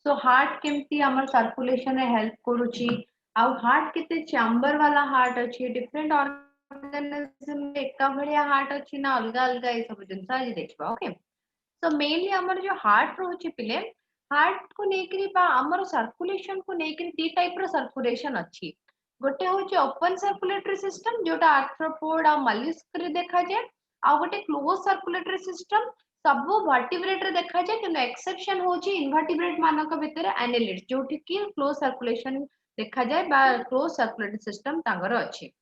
So heart केमती हमर circulation रे हेल्प करूची आ हार्ट केते चैम्बर वाला हार्ट अछि डिफरेंट ऑर्गेनिज्म में एका भलिया हार्ट अछि ना अलग अलग ए सब जिंस आज देखबा ओके सो मेनली हमर जो हार्ट रहउची पिले हार्ट को नेकरी बा हमर सर्कुलेशन को नेकरी दी टाइप रो सर्कुलेशन अछि गोटे होची ओपन सर्कुलेटरी सिस्टम जोटा आर्थ्रोपोड आ मॉलस्क रे देखा जाय आ गोटे क्लोज सर्कुलेटरी सिस्टम सब वर्टिब्रेट रे देखा जाय कि एक्सेप्शन होची इनवर्टिब्रेट मानक भितर एनालिड्स जोठी कि क्लोज सर्कुलेशन देखा जाय बा क्लोज सर्कुलेटरी सिस्टम तांगर अछि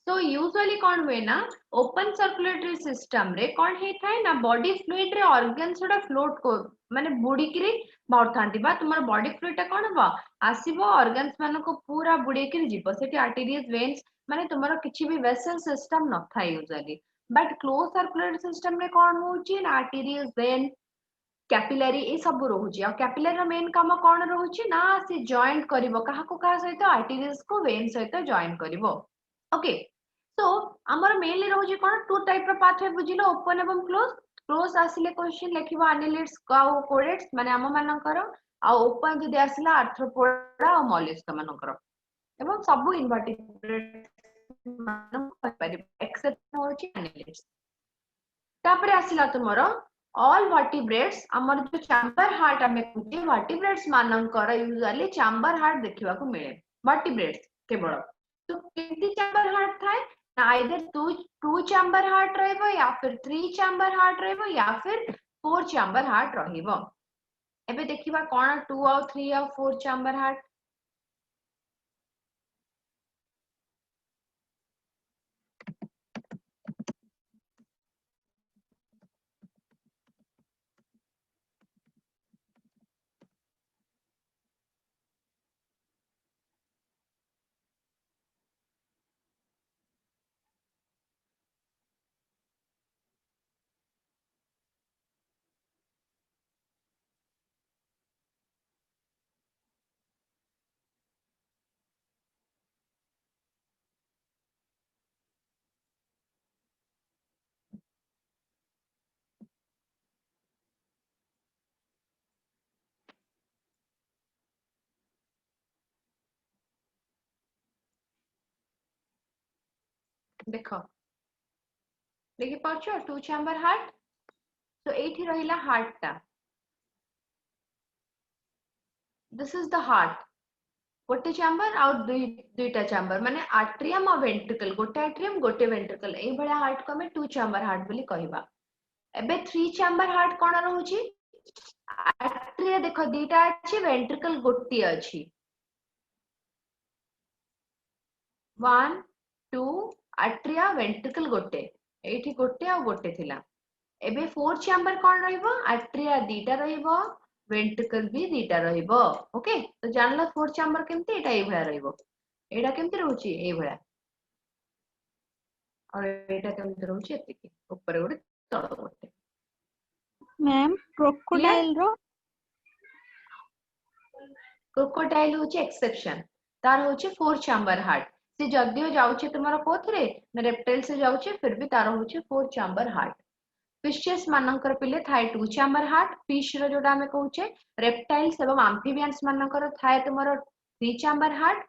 सो यूजुअली कौन हुए ना ओपन सर्कुलेटरी सिस्टम रे कौन हे थाए ना बॉडी फ्लूइड रे ऑर्गन्स उडा फ्लोट को माने बुडी किरी बाउथांती बा तुम्हार बॉडी फ्लूइड कौन हबो आसीबो ऑर्गन्स मानो को पूरा बुडी किरी जीवो सेठी आर्टेरियस वेन्स माने तुम्हार किछि भी वेसल सिस्टम न थाए usually but close circulatory system रे कौन होची ना आर्टेरियस वेन कैपिलरी ए सब रोहुची और कैपिलरी रो मेन काम कौन रोहुची ना से जॉइंट करिवो काहा को काहा सहित आर्टेरियस को वेन सहित जॉइंट करिवो ओके सो हमर मेनली रहउची कोन टू टाइप रो पाथवे बुझिलो ओपन एवं क्लोज क्लोज आसिले क्वेश्चन लेखिबो एनालिड्स काउ कोडेट्स माने हम मानकर आ ओपन जदि आसिला आर्थ्रोपोडा और मॉलस्क मानकर एवं सब इनवर्टिब्रेट मान परिबो एक्सेप्ट होची एनालिड्स तापरे आसिला तुमरो ऑल वर्टिब्रेट्स हमर जो चैम्बर हार्ट हमें कहते वर्टिब्रेट्स मानकर यूजुअली चैम्बर हार्ट देखिबा को मिले वर्टिब्रेट्स केवल तो कितनी चैम्बर हार्ट थाए ना आइदर टू चैम्बर हार्ट रहइबो या फिर थ्री चैम्बर हार्ट रहइबो या फिर फोर चैम्बर हार्ट रहिबो एबे देखिबा कोन 2 और 3 और 4 चैम्बर हार्ट देखो देखि पाछो 2 चैम्बर हार्ट तो एठी रहिला हार्ट ता दिस इज द हार्ट गोटे चैम्बर और दुईटा चैम्बर माने आट्रियम और वेंट्रिकल गोटे आट्रियम गोटे वेंट्रिकल ए भलिया हार्ट को हमें 2 चैम्बर हार्ट बोली कहबा एबे 3 चैम्बर हार्ट कोन रहउची आट्रिया देखो दीटा अछि वेंट्रिकल गोटी अछि 1 2 आट्रिया वेंट्रिकल गोटे एठी गोटे आ गोटे थिला एबे 4 चैम्बर कोन रहइबो आट्रिया दीटा रहइबो वेंट्रिकल भी दीटा रहइबो ओके तो जानला 4 चैम्बर केमती एटा ए भया रहइबो एटा केमती रहउची ए भया और एटा केमती रहउची एतिकी ऊपर गोटे तळ गोटे मैम क्लियर क्रोकोडाइल रो क्रोकोडाइल होची एक्सेप्शन तार होची 4 चैम्बर हार्ट से जदियो जाउची तुम्हारा कोथरे रेप्टाइल से जाउची फिर भी तार होची 4 चैम्बर हार्ट फिशेस मानकर पिले थाए 2 चैम्बर हार्ट फिश रो जोडा हमें कहउचे रेप्टाइल्स एवं एम्फिबियंस मानकर थाए तुम्हारा 3 चैम्बर हार्ट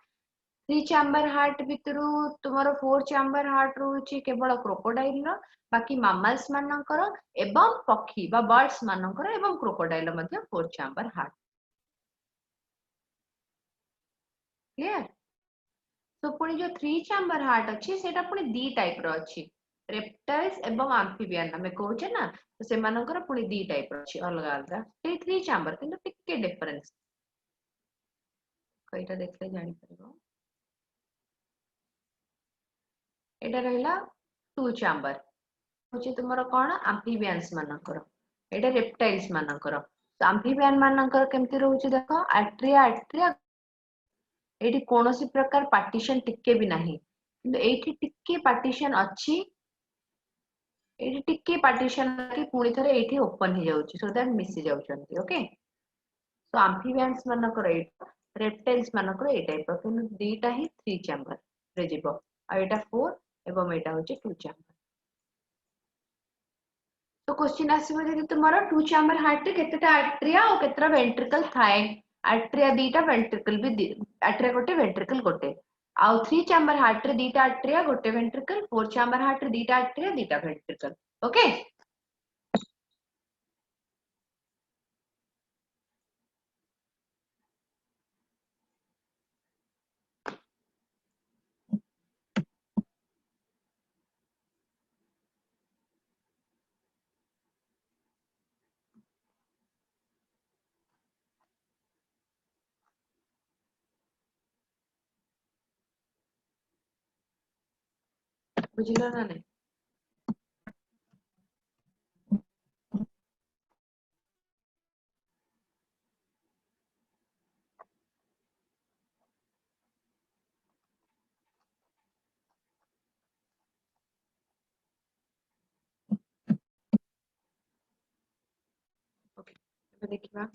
3 चैम्बर हार्ट भितरु तुम्हारा 4 चैम्बर हार्ट रहउची केवल क्रोकोडाइल रो बाकी मैमल्स मानकर एवं पक्षी बा बर्ड्स मानकर एवं क्रोकोडाइल मध्ये 4 चैम्बर हार्ट क्लियर तो पुणी जो 3 चैम्बर हार्ट अच्छी सेटा पुणी दी टाइप रो अच्छी रेप्टाइल्स एवं एम्फिबियन हमें कहउचे ना तो से मानकर पुणी दी टाइप रो अच्छी अलग अलग ते 3 चैम्बर किंतु टिके डिफरेंस कईटा देखले जानि परबो एटा रहला 2 चैम्बर होची तुमरो कोन एम्फिबियंस मानकर एटा रेप्टाइल्स मानकर तो एम्फिबियन मानकर केमती रहउची देखो आट्रिया आट्रिया एठी कोनोसी प्रकार पार्टीशन टिके भी नाही किंतु एठी टिके पार्टीशन अच्छी एठी टिके पार्टीशन की पुणी थरे एठी ओपन हो जाउची सो दैट मिसी जाउचंती ओके सो एम्फिबियंस मानकर एटा रेप्टाइल्स मानकर ए टाइप किंतु दीटा ही 3 चैम्बर रे जीवो आ एटा 4 एवं एटा होची 2 चैम्बर तो क्वेश्चन आसीबो जदि तुमरो टू चैम्बर हार्ट रे केतेटा आर्टरिया और केतेटा वेंट्रिकल थाए आर्टरिया दीटा वेंट्रिकल भी आर्टरिया गोटे वेंट्रिकल गोटे आउ थ्री चैम्बर हार्ट रे दीटा आर्टरिया गोटे वेंट्रिकल फोर चैम्बर हार्ट रे दीटा आर्टरिया दीटा वेंट्रिकल ओके बुझिलो ना नहीं ओके अब देखिबा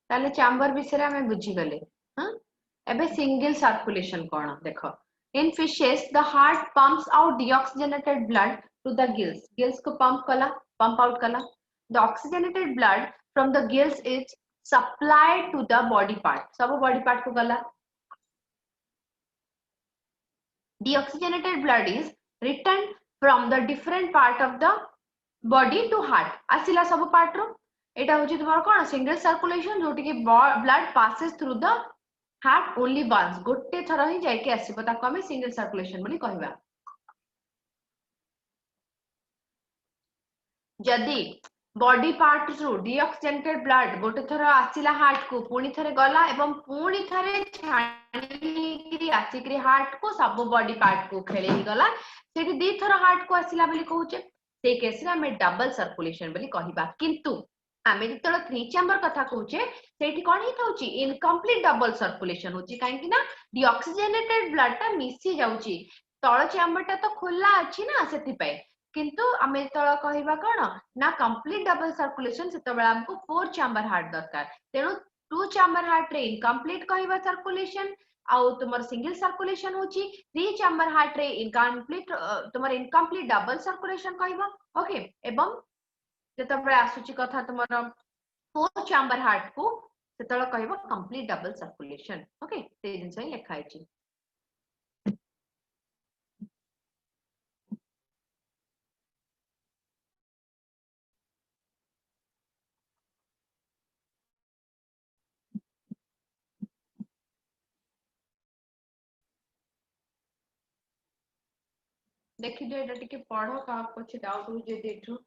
ताले चैम्बर विषय हमें बुझी गले हां एबे सिंगल सर्कुलेशन कोन देखो in fishes the heart pumps out deoxygenated blood to the gills gills को पंप आउट कला the oxygenated blood from the gills is supplied to the body part सब बॉडी पार्ट को गला deoxygenated blood is returned from the different part of the body to heart आसिला सब part रो एटा होची तुम्हार कोन single circulation जोटी कि blood passes through the heart only once गोटे थरा ही जाय के आसीबो ताको हमें सिंगल सर्कुलेशन बोली कहबा जदी body part through deoxygenated blood गोटे थरा आसिला हार्ट को पुनी थरे गला एवं पुनी थरे छाणी आसिकरी हार्ट को सब बॉडी पार्ट को खेले गला सेठी दी थरा हार्ट को आसिला बोली कहूचे से केस रे हमें डबल सर्कुलेशन बोली कहबा किंतु आमे जतलो थ्री चैम्बर कथा कहूचे सेठी कोन ही थाउची इनकम्प्लीट डबल सर्कुलेशन होची काहे कि ना डीऑक्सीजनेटेड ब्लड ता मिसी जाउची तळ चैम्बर ता तो खुला अछि ना सेति पय किंतु आमे तळ कहबा कोन ना कंप्लीट डबल सर्कुलेशन सेतबेला हमको फोर चैम्बर हार्ट दरकार तेनु टू चैम्बर हार्ट रे इनकम्प्लीट कहबा सर्कुलेशन आउ तुमर सिंगल सर्कुलेशन होची थ्री चैम्बर हार्ट रे इनकम्प्लीट तुमर इनकम्प्लीट डबल सर्कुलेशन कहबा ओके एवं जेतबेला आसुची कथा तुमर फोर चैम्बर हार्ट को सेतबेला कहबा कंप्लीट डबल सर्कुलेशन ओके ते जिंस ही लिखा है देखि दे एटा टिके पढो का कुछ डाउट हो जे देठु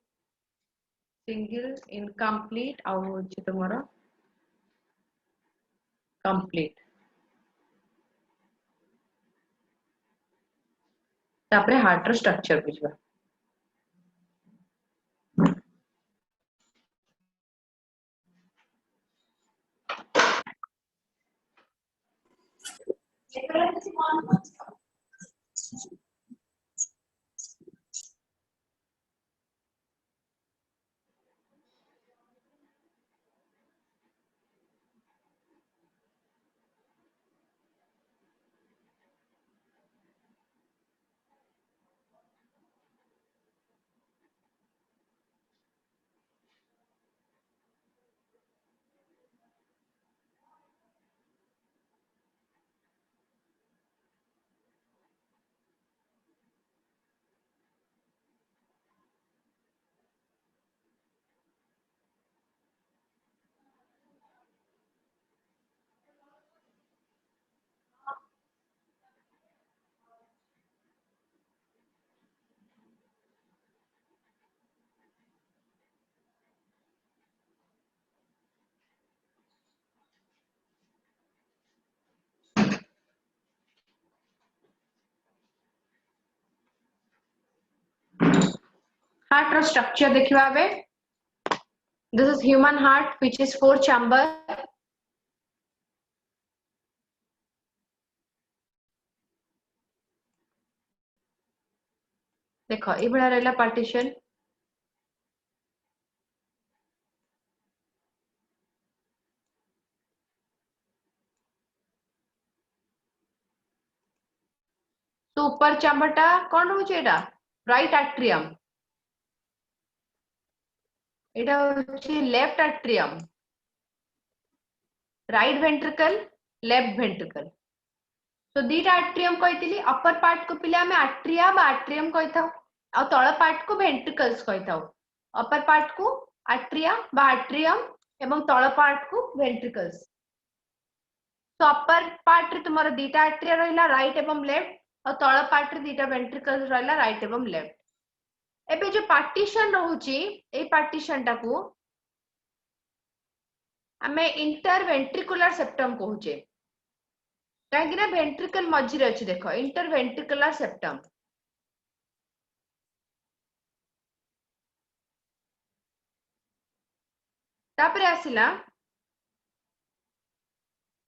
सिंगल इनकम्प्लीट आउ होची तुमरो कंप्लीट तापरे हार्ट रो स्ट्रक्चर बुझबा हार्ट रो स्ट्रक्चर देखिबा बे this is human heart which is four chamber देखो ए बडा रहला पार्टीशन . तो ऊपर चैम्बरटा कौन रोचे एटा राइट एट्रियम एटा होची left atrium right ventricle left ventricle तो दीटा एट्रियम कहितली अपर पार्ट को पिले हमें एट्रिया बा एट्रियम कहिथाउ आ तळ पार्ट को वेंट्रिकल्स कहिथाउ अपर पार्ट को एट्रिया बा एट्रियम एवं तळ पार्ट को वेंट्रिकल्स तो अपर पार्ट रे तुमरो दीटा एट्रिया रहिला राइट एवं लेफ्ट और तळ पार्ट रे दीटा वेंट्रिकल्स रहिला राइट एवं लेफ्ट एबे जो पार्टीशन रहउची ए पार्टीशन टाकू हमें इंटरवेंट्रिकुलर सेप्टम कहूचे कहीं ना वेंट्रिकल मझी अच्छी देख इंटरवेंट्रिकुलर सेप्टम तापरे आसिला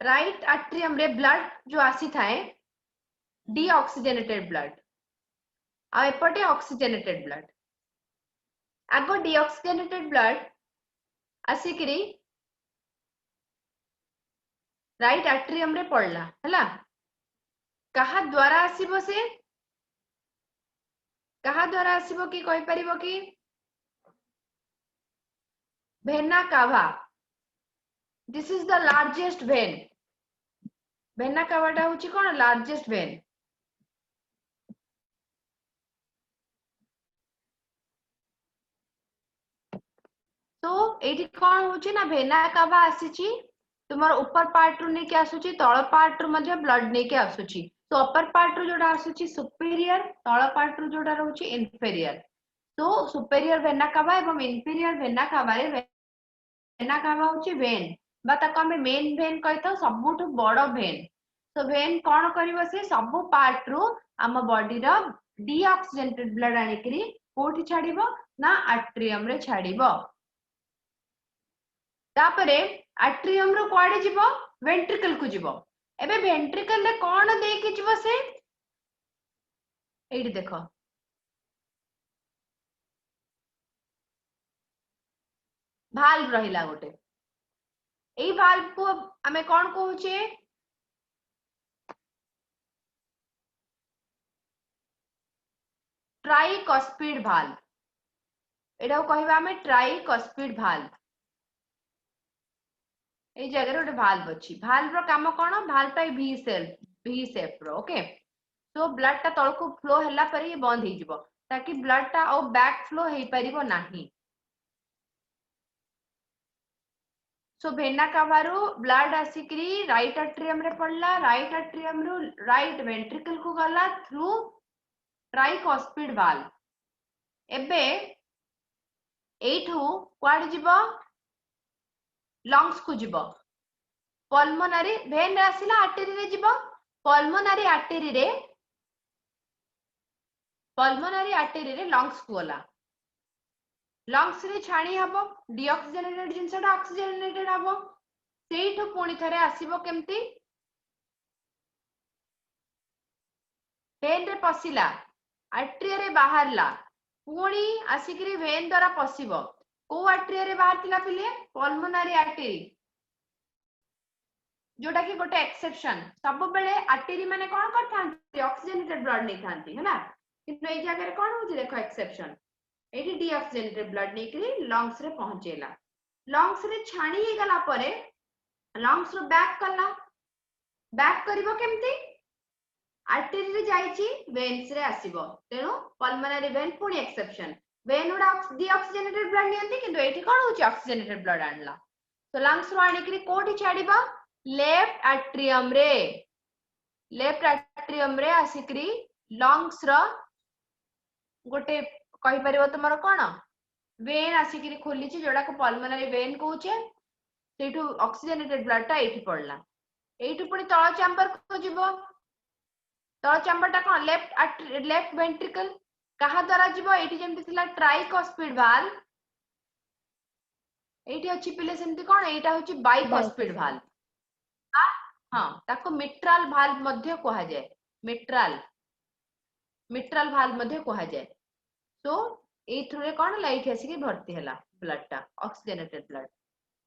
राइट एट्रियम रे ब्लड जो आसी थाए डीऑक्सीजनेटेड ब्लड आ एपटे ऑक्सीजनेटेड ब्लड आगो डीऑक्सीजनेटेड ब्लड आसिकरी राइट एट्रियम रे पड़ला हला कहा द्वारा आसीबो से कहा द्वारा आसीबो कि कहि परिबो कि vena cava this is the largest vein vena कावाटा होची कोन लार्जेस्ट वेन तो एठी कोन होची ना वेना कावा आसीची तुमर ऊपर पार्ट रु नेके आसुची तळ पार्ट रु मध्ये ब्लड नेके आसुची तो अपर पार्ट रु जोडा आसुची सुपीरियर तळ पार्ट रु जोडा रहउची इन्फीरियर तो सुपीरियर वेना कावा एवं इन्फीरियर वेना कावा रे वेना कावा होची वेन बा ताको हमें मेन वेन कहता सबुठु बड़ वेन तो वेन कोन करिवो से सब पार्ट रु आम बॉडी रो डीऑक्सीजनेटेड ब्लड आनिकरी कोठी छाडिबो ना एट्रियम रे छाडिबो तापरे एट्रियम रो कोआडे जीवो वेंट्रिकल को जीवो एबे वेंट्रिकल ले कोन देके जीवो से एडी देखो भाल्व रहिला गोटे एई भाल्व को हमें कोन कहूचे ट्राइकस्पिड भाल्व एडा कहबा हमें ट्राइकस्पिड भाल्व ए जगह रे भाल्व अछि भाल्व रो काम कोन भाल्व टाइ वी शेप रो ओके तो ब्लड ता तळ को फ्लो हला पर ये बंद हे जिवो ताकि ब्लड ता और बैक फ्लो हे परिबो नाही सो भेना कावारो ब्लड आसिकरी राइट एट्रियम रे पड़ला right atrium row right ventricle को गला थ्रू ट्राइकस्पिड वाल्व एबे एठू क्वाड जिवो लंग्स को जीवो पल्मोनरी वेन आसिला आर्टरी रे जीवो पल्मोनरी आर्टरी रे लंग्स को गला लंग्स रे छाणी हबो डीऑक्सीजनेटेड जिंसटा ऑक्सीजनेटेड हबो सेइठो पुणी थरे आसीबो केमती वेन रे पसिला आर्टरी रे बाहरला पुणी आसिकरी वेन द्वारा पसिबो को आर्टरी रे बाहर तिला पिले पल्मोनरी आर्टरी जोटा कि गोटे एक्सेप्शन सब बेले आर्टरी माने कोन करथांती ऑक्सीजनेटेड ब्लड नै थांती है ना किंतु ए जगह रे कोन होची देखो एक्सेप्शन एठी डीऑक्सीजनेटेड ब्लड नै करी लंग्स रे पहुंचेला लंग्स रे छाणी हे गला परे लंग्स रो बैक करला बैक करिवो केमती आर्टरी रे जाईची वेन्स रे आसीबो तेनु पल्मोनरी वेन पुणी एक्सेप्शन वेन उडा डीऑक्सीजनेटेड ब्लड नियंती किंतु एठी कोन होची ऑक्सीजनेटेड ब्लड आनला तो लंग्स रो आनी करी कोठी छाडीबा लेफ्ट एट्रियम रे आसिकरी लंग्स रो गोटे कहि परिबो तुमरो कोन वेन आसिकरी खोलीची जोडा को पल्मोनरी वेन कहूचे सेठू ऑक्सीजनेटेड ब्लड ता एठी पड़ला एठू पुणी तळ चैम्बर को जीवो तळ चैम्बर ता कोन लेफ्ट वेंट्रिकल कहा द्वारा जीवो एठी जेमति थिला ट्राइकस्पिड वाल्व एठी अछि पिले सेमति कोन एटा होची बाइकस्पिड वाल्व हां ताको मिट्राल वाल्व मध्ये कहा जाय मिट्राल वाल्व मध्ये कहा जाय तो ए थ्रू रे कोन लाइट आसी के भर्ती हला ब्लड ता ऑक्सीजनेटेड ब्लड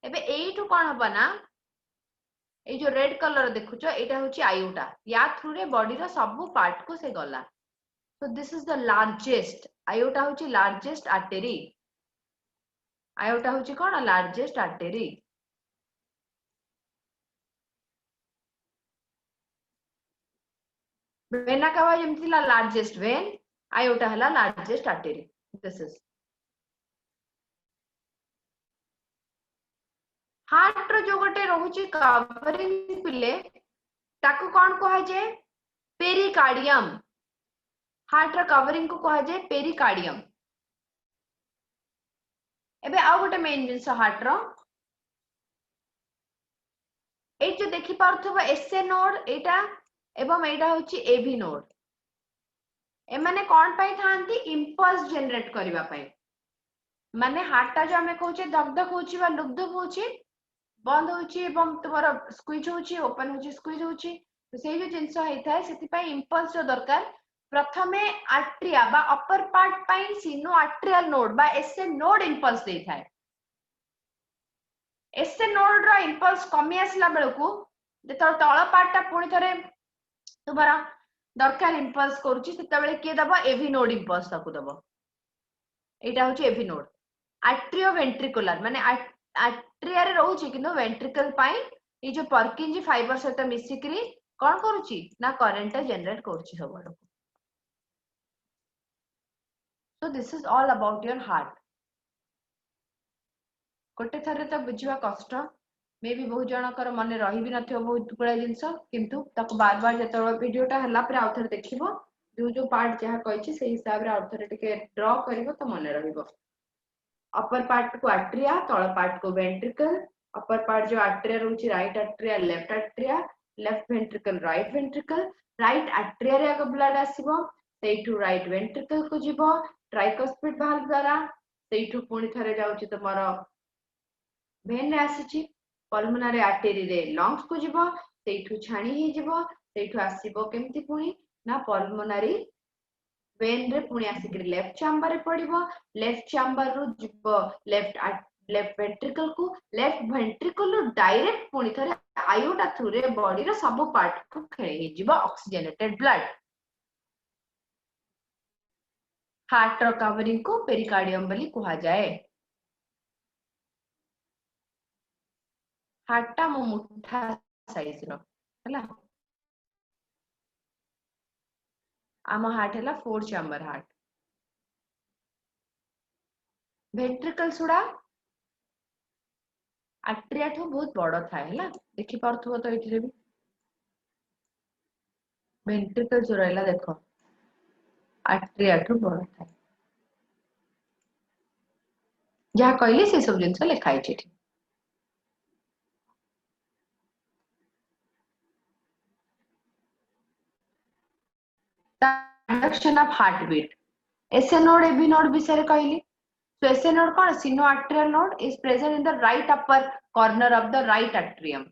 एबे एठू कोन हबो ना ए जो रेड कलर देखुछ एटा होची आयोटा या थ्रू रे बॉडी रो सब पार्ट को से गला so this is the largest aorta होची लार्जेस्ट आर्टरी आयोटा होची कोन लार्जेस्ट आर्टरी वेना का जेमति ला लार्जेस्ट वेन आयोटा हला largest artery this is heart रो जो गोटे रहउची कवरिंग पिले ताको कोन कहा जे पेरिकार्डियम हार्ट रो कवरिंग को कहा जे पेरिकार्डियम एबे आ गोटे मेन जिंस हार्ट रो ए जो देखि पारथबो एसए नोड एटा एवं एटा होची एवी नोड ए माने कोन पई थांती इंपल्स जनरेट करबा पई माने हार्ट ता जो हमें कहूचे धक धक होची बा लुक धुक होची बंद होची एवं तुम्हारा स्क्वीज होची ओपन होची स्क्वीज होची तो से जो जिंस हेथाय सेति पई इंपल्स जो दरकार प्रथमे आर्ट्रिया बा अपर पार्ट पई सिनो आर्ट्रियल नोड बा एसए नोड इंपल्स दे थाय एसए नोड रो इंपल्स कमी आसला बेलकू जेतो तळ पार्ट ता पुणी थरे तुम्हारा दरकार इंपल्स करूची सेता बेले के दबो एवी नोड इंपल्स ताकू दबो एटा होची एवी नोड आर्ट्रियो वेंट्रिकुलर माने आर्ट्रिया रे रहउची किंतु वेंट्रिकल पाई ए जो पर्किंजी फाइबर सहित मिसिकरी कोन करूची ना करंट जनरेट करूची सबड so this is all about your heart गोटे थरे तो बुझिबा कष्ट मे भी बहुत जनकर मन रही भी नथियो बहुत गुड़ा जिंस किंतु ताको बार बार जतो वीडियोटा हला पर आउथर देखिबो जो पार्ट जहा कहिछि से हिसाब रे आउथर टिके ड्रा करिवो तो मन रहिबो अपर पार्ट को आर्ट्रिया तळ पार्ट को वेंट्रिकल अपर पार्ट जो atria रहउछि right atria left ventricle right atria रे आग ब्लड आसीबो सेइठु राइट वेंट्रिकल को जीवो ट्राइकस्पिड वाल्व द्वारा सेइठु पुणी थरे जाउछि तमरो वेन रे आसीछि पल्मोनरी आर्टरी रे लंग्स को जीवो सेइठु छाणी ही जीवो सेइठु आसीबो केमति पुणी ना पल्मोनरी वेन रे पुणी आसिक लेफ्ट चैम्बर रे पड़िबो लेफ्ट चैम्बर रु जीवो लेफ्ट वेंट्रिकल रो डायरेक्ट पुणी थरे आयोटा थ्रू रे बॉडी रो सब पार्ट को खेले ही जीवो ऑक्सीजनेटेड ब्लड हार्ट रो कवरिंग को पेरिकार्डियम बोली कहा जाए हार्ट टा मो मुठा साइज रो हला आम हार्ट है 4 चैम्बर हार्ट वेंट्रिकल सुडा आर्ट्रिया ठो बहुत बड़ थाए हला देखि पारथुबो तो एथिरे भी वेंट्रिकल जो रहला देखो आर्ट्रिया ठो बड़ थाए जहा कहले से सब जिंस लिखाई छै conduction of heartbeat SA node AB node विषय कहली so एसए नोड कोन sinoatrial node is present in the right upper corner of the right atrium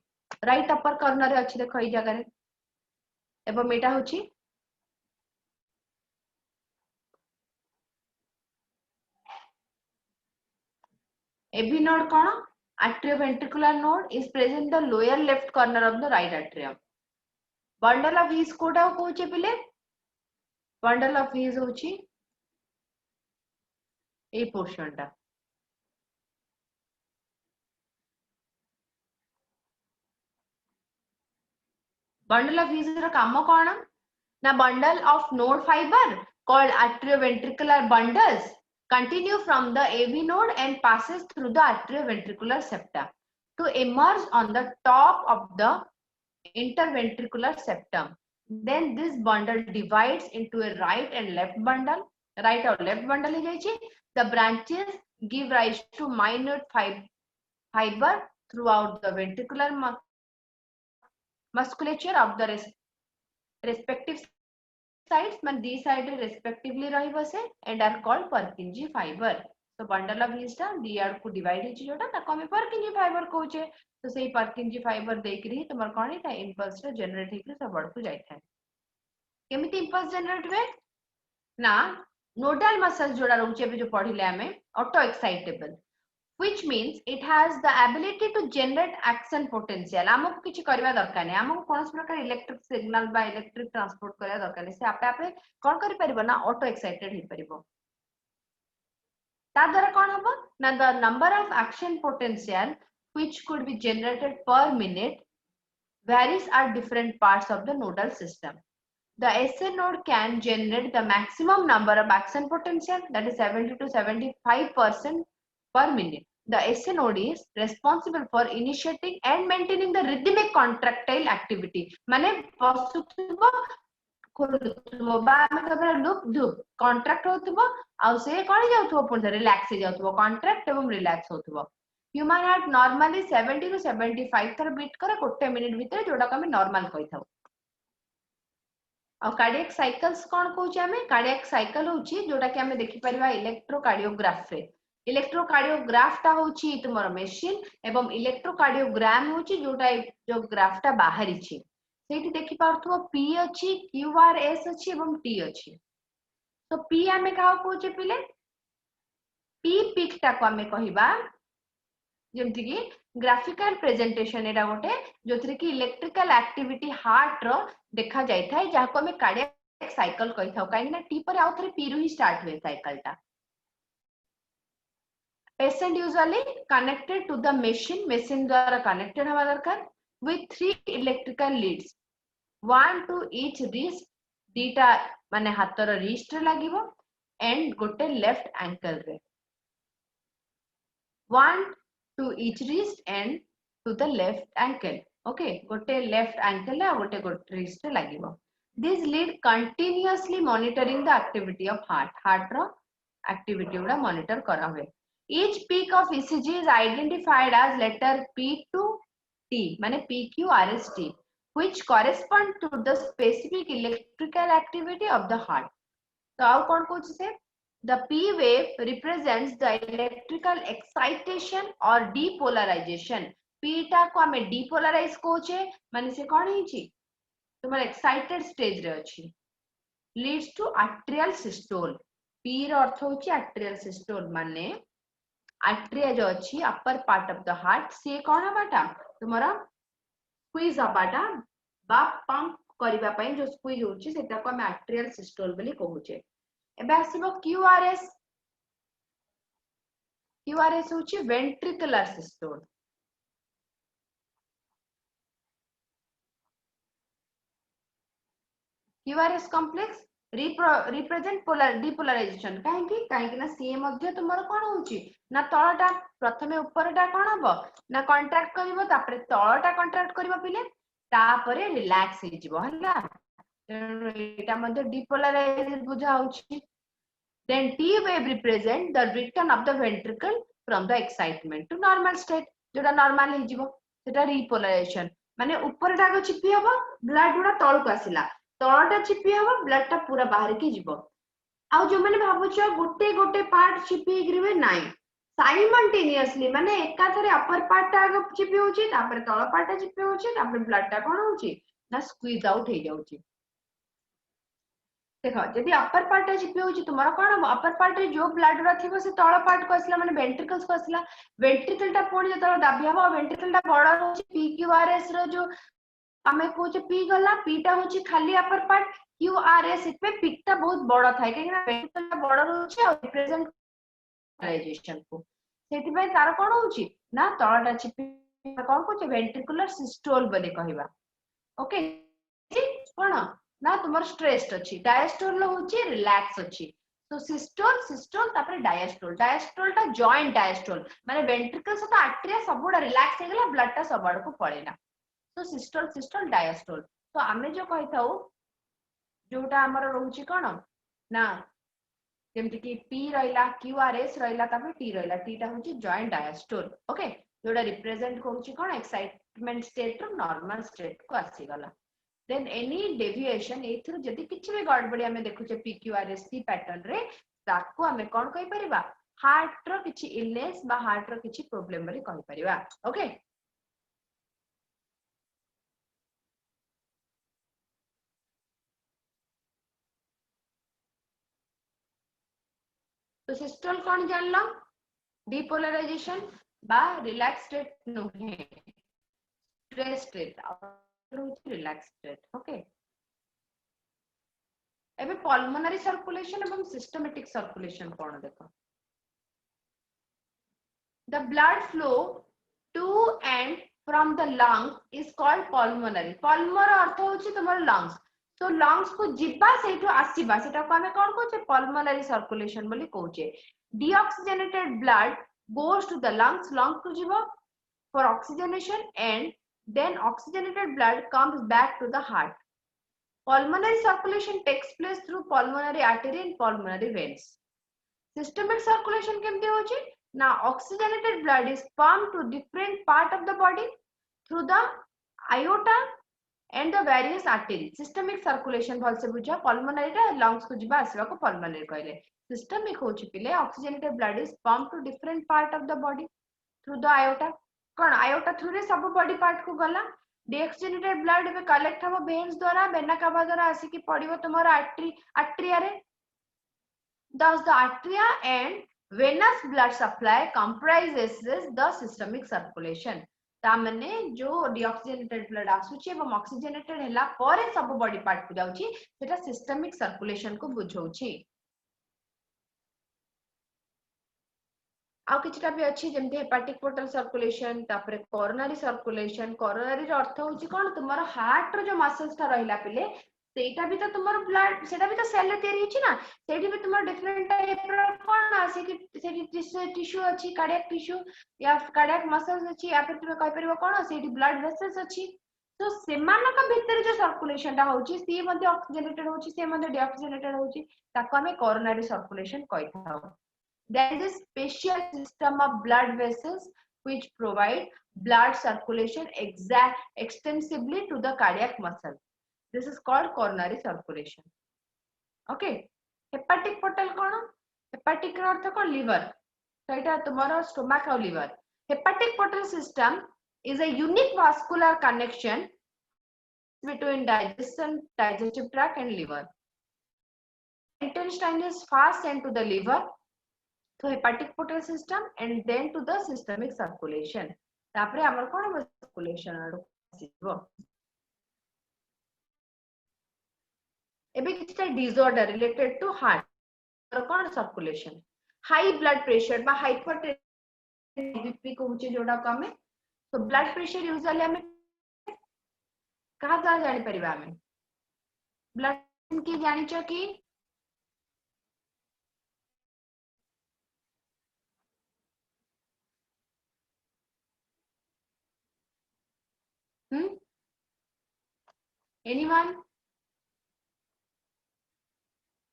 right upper corner रे अछि देखो ई जगह रे एवं एटा होछि एबी नोड कोन atrioventricular node is present in the lower left corner of the right atrium bundle of His कोटा कहूचे पिले बंडल ऑफ हिज होछि ए पोर्शन टा बंडल ऑफ हिज रो काम कोन ना bundle of node fiber called atrioventricular bundles continue from the AV node and passes through the atrioventricular septa to emerge on the top of the interventricular septum. Then this bundle divides into a right and left bundle. Right or left bundle is jaichi. The branches give rise to minute fiber throughout the ventricular musculature of the respective sides man these side respectively rahi base and are called Purkinje fiber so bundle of his ta dr को divide हे जोटा ताको हम Purkinje fiber कहूचे तो सेही Purkinje fiber देकरी तमर कोन था impulse रे generate हेकरी सबड को जाय था केमिति इंपल्स जनरेट वे ना नोडल मसल जोड़ा रहउचे जो पढ़िले हमें auto excitable which means it has the ability to generate action potential. आमको किछि करबा दरकार नै, आमको कोनस प्रकार इलेक्ट्रिक सिग्नल बा इलेक्ट्रिक ट्रांसपोर्ट करबा दरकार नै, से आपे आपे कोन करि परिबो ना ऑटो एक्साइटेड हे परिबो। ता द्वारा कोन हबो ना the number of action potential which could be generated per minute varies at different parts of the nodal system. The SA node can generate the maximum number of action potential, that is 70 to 75% per minute. The SA node is responsible for initiating and maintaining the rhythmic contractile activity. माने पसुथिबो खोलुथिबो बा आमे कहबा loop धूप contract होथिबो आ से कोन जाउथिबो पुन relax हे जाउथिबो कॉन्ट्रैक्ट एवं रिलैक्स होथिबो। ह्यूमन हार्ट नॉर्मली 70 to 75 थर बीट करे गोटे मिनिट भितर जोडा को हमें नॉर्मल कहिथाउ। और कार्डियक साइकिल्स कौन कहूचे हमें कार्डियक साइकिल होची जोटा कि हमें देखि परिबा इलेक्ट्रोकार्डियोग्राफ रे। इलेक्ट्रोकार्डियोग्राफ टा होची तुमरो मशीन एवं इलेक्ट्रोकार्डियोग्राम होची जोटा जो ग्राफ टा बाहरी छी सेठी देखि पारथुबो पी अछि क्यूआरएस अछि एवं टी अछि। तो पी हमें का कहूचे पिले पी पिक टा को हमें कहिबा जेमति कि ग्राफिकल प्रेजेंटेशन एटा गोटे जोथरे कि इलेक्ट्रिकल एक्टिविटी हार्ट रो देखा जाय थाए जाको हमें कार्डियक साइकिल कहि थाउ काहे ना टी पर आउ थरे पी रु ही स्टार्ट होय साइकिल टा। Patient usually connected to the machine द्वारा कनेक्टेड हवा दरकार with 3 electrical leads, one to each wrist, दीटा माने हातर रिस्ट लागिवो एंड गोटे लेफ्ट एंकल रे, one to each wrist and to the left ankle. Okay, गोटे लेफ्ट एंकल आ गोटे रिस्ट लागिवो। This lead continuously monitoring the activity of heart रो activity उडा monitor करा हुए। Each peak of ECG is identified as letter P to T माने PQRST which correspond to the specific electrical activity of the heart. तो आउ कौन कहूची से the P wave represents the electrical excitation or depolarization. P टा को हमें depolarize कहूचे माने से कौन हिची तुमर excited stage रे अछि leads to atrial systole. P रो अर्थ होची atrial systole माने आट्रिया जो अच्छी upper part of the heart से कौन हबाटा तुम्हारा स्क्वीज हबाटा बा पंप करिबा पई जो स्क्वीज होची सेटा को हम आट्रियल सिस्टोल बोली कहूचे। एबे आसीबो क्यूआरएस होची ventricular systole. QRS complex represent depolarisation काहे कि ना सी मध्ये तुमरो कोन होची ना तळटा प्रथमे ऊपरटा कोन हबो ना कॉन्ट्रैक्ट करिवो तापरे तळटा कॉन्ट्रैक्ट करिवो पिले तापरे रिलैक्स हे जिवो हला एटा मध्ये डिपोलराइज बुझा होची। then T wave represent the return of the ventricle from the excitement to normal state जोटा नॉर्मल हे जिवो सेटा रिपोलराइजेशन माने ऊपरटा को छिपी हबो ब्लड उडा तळ को आसिला तळटा छिपी हबो ब्लड टा पूरा बाहर के जिवो आ जो माने भाबुछ गोटे गोटे पार्ट छिपी गिरबे नाही साइमल्टेनियसली माने एका थरे अपर पार्ट टा छिपी होची तापर तळ पार्ट टा छिपी होची तापर ब्लड टा कोन होची ना स्क्वीज आउट हे जाउची। देखो यदि अपर पार्ट छिपी होची तुम्हारा कोन अपर पार्ट रे जो ब्लड रा थिबो से तळ पार्ट को आसला माने वेंट्रिकल्स को आसला वेंट्रिकल टा पुणी जतळ दाबी हबो वेंट्रिकल टा बड़ होची पीक्यूआरएस रो जो हमें कोचे पी गला पी टा होची खाली अपर पार्ट क्यूआरएस पे पिक टा बहुत बड़ थाए कि ना वेंट्रिकल टा बड़ होची और रिप्रेजेंट राइजेशन को सेति पे तार कोन होची ना तळटा छिपी कोन कोचे वेंट्रिकुलर सिस्टोल बोले कहिबा। ओके कोन ना तुमर स्ट्रेस्ड अछि डायस्टोल होची रिलैक्स अछि तो सिस्टोल तापर डायस्टोल टा जॉइंट डायस्टोल माने वेंट्रिकल से तो आर्टरिया सबुडा रिलैक्स हे गेला ब्लड टा सबड को पळेला तो सिस्टोल डायस्टोल। तो आमे जो कहिथाउ जोटा हमर रहउची कोन ना जेमति कि पी रहिला क्यूआरएस रहिला तापर टी रहिला टी टा होची जॉइंट डायस्टोल। ओके जोटा रिप्रेजेंट करूची कोन एक्साइटमेंट स्टेट रो नॉर्मल स्टेट को आसी गला then any deviation एथरो जदि किछि भी गड़बड़ी हमें देखुचे पीक्यूआरएसटी पैटर्न रे ताको हमें कोन कहि परिबा हार्ट रो किछि इलनेस बा हार्ट रो किछि प्रॉब्लम बोली कहि परिबा। ओके तो सिस्टोल कोन जानलो डिपोलराइजेशन बा रिलैक्स स्टेट नुहे स्ट्रेस स्टेट रहउची रिलैक्स स्टेट ओके एबे पल्मोनरी सर्कुलेशन एवं सिस्टमैटिक सर्कुलेशन कोन देखो the blood flow to and from the lungs is called pulmonary pulmonary अर्थ होची तुम्हार lungs so lungs को जिबा सेठो आसीबा सेटा को हमें कोन कहूचे pulmonary circulation बोली कहूचे deoxygenated blood goes to the lungs को जिवो for oxygenation and then oxygenated blood comes back to the heart pulmonary circulation takes place through pulmonary artery and pulmonary veins systemic circulation केमती होची now oxygenated blood is pumped to different part of the body through the aorta and the various arteries systemic circulation भल से बुझा pulmonary टा lungs को जिबा आसीबा को pulmonary कहले systemic होची पिले oxygenated blood is pumped to different part of the body through the aorta cone aorta through रे सब body part को गला deoxygenated blood में कलेक्ट हबो veins द्वारा वेना काबा द्वारा आसी कि पड़िबो तुम्हारा arteria रे thus the arteria and venous blood supply comprises the systemic circulation तामने जो deoxygenated blood आसुची एवं oxygenated हैला परे सब बॉडी पार्ट को जाउची सेटा सिस्टमिक सर्कुलेशन को बुझौची आउ किछटा भी अछि जेमते हेपाटिक पोर्टल सर्कुलेशन तापरे कोरोनरी सर्कुलेशन कोरोनरी रो अर्थ होची कोन तुम्हारा हार्ट रो जो मसल्स था रहिला पिले सेटा भी तो तुम्हारा ब्लड सेटा भी तो सेल तयारी होची ना सेठी भी तुम्हारा डिफरेंट टाइप रो कोन आसी कि सेठी टिश्यू अछि कार्डियक टिश्यू या कार्डियक मसल्स अछि या फिर तुमे कहि परबो कोन सेठी ब्लड वेसल्स अछि तो सेमानक भितर जो सर्कुलेशन ता होची सी मध्ये ऑक्सीजनेटेड होची से मध्ये डीऑक्सीजनेटेड होची ताको हमें कोरोनरी सर्कुलेशन कहिथाउ there is a special system of blood vessels which provide blood circulation extensively to the cardiac muscle this is called coronary circulation okay hepatic portal kono hepatic ro arth ko liver so eta tomaro stomach और liver hepatic portal system is a unique vascular connection between digestive tract and liver intestine is fast sent to the liver so hepatic portal system and then to the systemic circulation तापरे हमर कोन circulation आरो आसीबो एबे किछटा disorder related to heart और कोन circulation high blood pressure बा hypertension BP को होचे जोडा कमे तो ब्लड प्रेशर यूजुअली हमें कहा जानि परिबा हमें ब्लड की जानि छ कि anyone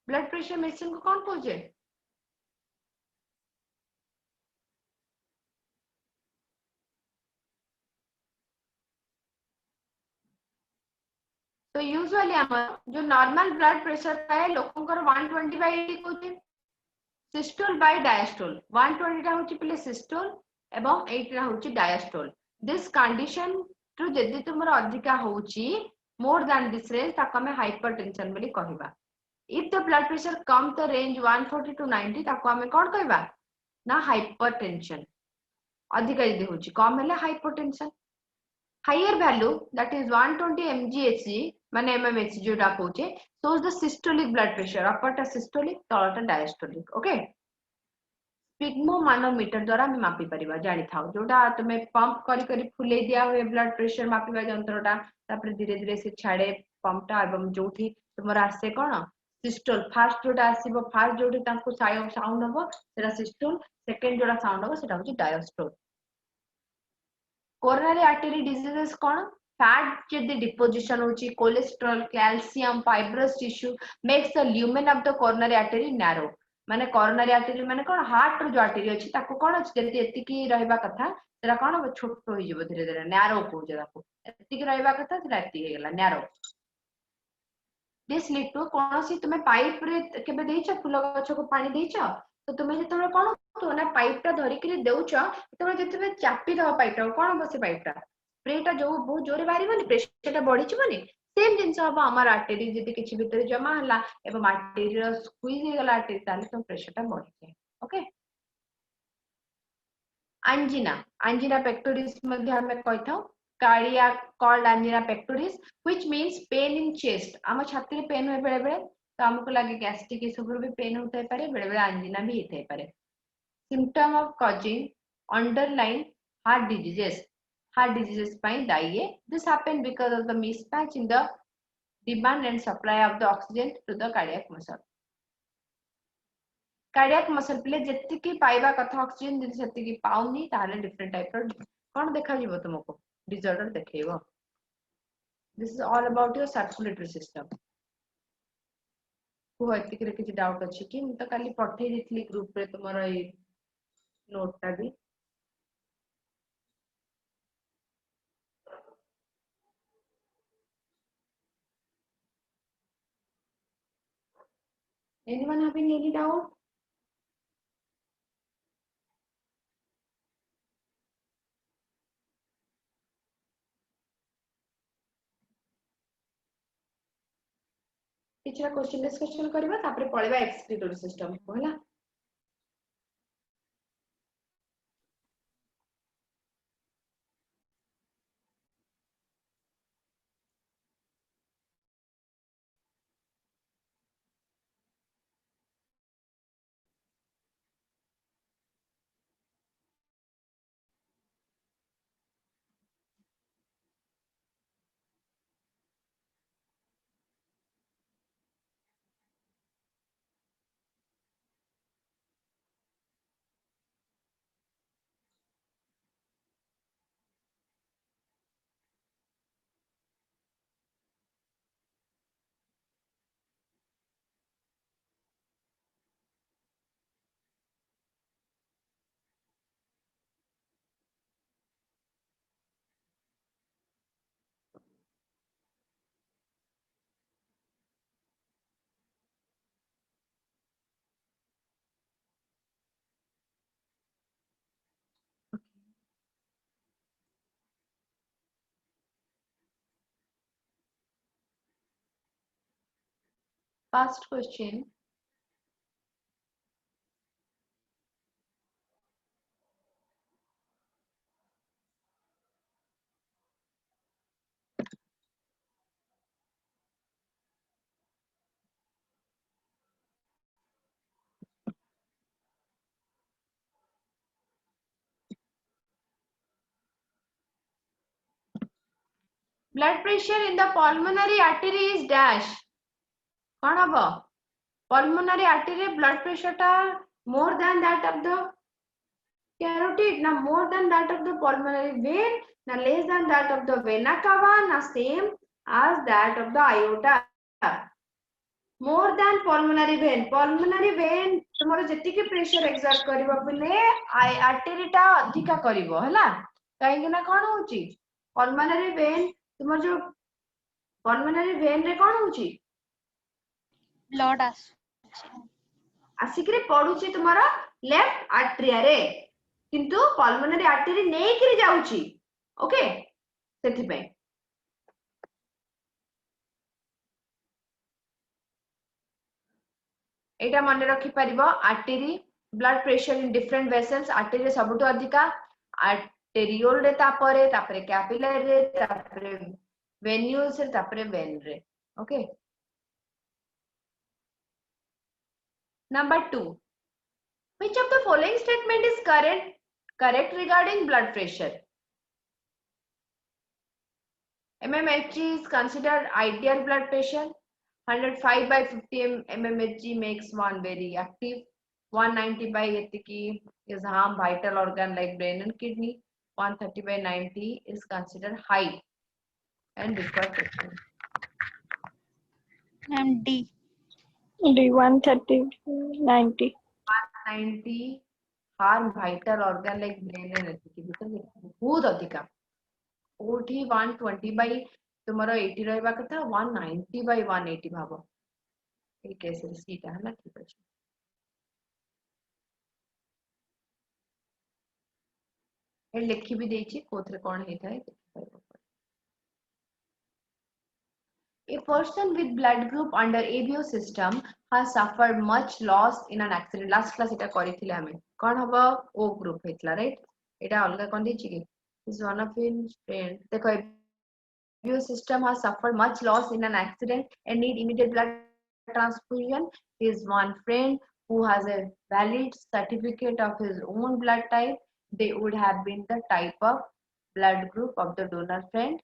ब्लड प्रेशर मेडिसिन को कौन खोजे तो यूजुअली हमर जो नॉर्मल ब्लड प्रेशर है लोगों को 120/80 कोचे सिस्टोल बाय डायस्टोल 120 टा होची पले सिस्टोल एवं 80 टा होची डायस्टोल दिस कंडीशन टू जदी तुमर अधिका होची मोर देन दिस रेंज ताको हमें हाइपरटेंशन बोली कहबा if the blood pressure come the range 140 to 90 ताको हमें कोन कहबा ना हाइपरटेंशन अधिका जदी होची कम हेले hypertension higher value that is 120 mghg माने mmHg जोटा कहूचे shows the systolic blood pressure upper ta systolic तळटा diastolic okay स्पिग्मोमानोमीटर द्वारा हम मापी परिबा जानि थाओ जोटा तमे पंप करी करी फुले दिया हुए ब्लड प्रेशर मापिबा यंत्रटा तापर धीरे धीरे से छाड़े पंपटा एवं जोठी तुमरा आसे कोन सिस्टोल फर्स्ट जोटा आसीबो फर्स्ट जोटी ताको साउंड हबो सेटा सिस्टोल सेकंड जोटा साउंड हबो सेटा होची डायस्टोल कोरोनरी आर्टरी डिजीजेस कोन फैट जदी डिपोजिशन होची cholesterol calcium fibrous tissue makes the lumen of the coronary artery narrow माने कोरोनरी आर्टरी माने कोन हार्ट रो जो आर्टरी अछि ताको कोन अछि जदी एतिकी रहबा कथा सेरा कोन छोट होई जबो धीरे धीरे नैरो को जदाको एतिकी रहबा कथा सेरा एतिकी गेला नैरो दिस लीड टू कोनोसी तुमे पाइप रे केबे देइछ फुल गछ को पानी देइछ तो तुमे जेतबे कोन तो ना पाइप ता धरि के देउछ तबे जेतबे चापी दो पाइप ता कोन बसे पाइप ता स्प्रे ता जो बहुत जोरे बारी बनी प्रेशर ता बढ़ी छबनी सेम जिंस अब हमर आर्टरी जदी किछि भीतर जमा हला एवं आर्टरी रो स्क्वीज हे गला आर्टरी ताले तो प्रेशर ता बढ़ी जाय ओके angina pectoris मध्ये हमें कहता cardiac called angina pectoris which means pain in chest आम छाती रे पेन हुए बेले बेले तो हमको लगे गैस्ट्रिक ये सब भी पेन होता है पारे बेले बेले angina भी होता है पारे symptom of causing underlying heart diseases पाई दाई है this happen because of the mismatch in the demand and supply of the oxygen to the cardiac muscle cardiac muscle play जेतिकी पाइबा कथा ऑक्सीजन जदि सेतिकी पाउनी ताले डिफरेंट टाइप रो कोन देखा जीवो तुमको डिसऑर्डर देखैबो this is all about your circulatory system को एतिकी रे किछि डाउट अछि कि म त काली पठै दिथली ग्रुप रे तुमरो ए नोट ता भी anyone having any doubt किछरा क्वेश्चन डिस्कशन करबा तापर पळेबा एक्सक्रीटरी सिस्टम को हला first question blood pressure in the pulmonary artery is dash कोन हबो pulmonary artery blood pressure टा more than that of the carotid na more than that of the pulmonary vein na less than that of the vena cava na same as that of the aorta more than pulmonary vein तुम्हारे जति के pressure exert करबा बिले artery टा अधिका करबो हला काहे कि ना कोन होची pulmonary vein तुमर जो pulmonary vein रे कोन होची ब्लड आसिकरे पडुची तुम्हारा लेफ्ट आर्टरिया रे किंतु pulmonary artery नेई करी जाउची ओके सेथि पे एटा मने रखि परिबो artery blood pressure in different vessels artery सबटु अधिका आर्टेरियोल रे तापरे कैपिलरी रे तापरे वेन्यूल्स रे तापरे वेन रे okay number 2 which of the following statement is correct regarding blood pressure mmHg is considered ideal blood pressure 105 by 50 mmHg makes one very active 190 by 80 is harm vital organ like brain and kidney 130 by 90 is considered high and require treatment D 130 90 190 harm vital organ like brain and kidney because बहुत अधिका ओठी 120 by तुम्हारा 80 रहबा कथा 190 by 180 भाबो A case रे सीटा हला ठीक अछि ए लिखि भी देछि कोथरे कोन हेता है A person with blood group under ABO system has suffered much loss in an accident last class eta करिथिले हमें कोन हबो O group हेतला राइट एटा अलगा कोन दी छी is one of his friend देखो immune system has suffered much loss in an accident and need immediate blood transfusion. His one friend who has a valid certificate of his own blood type, they would have been the type of blood group of the donor friend.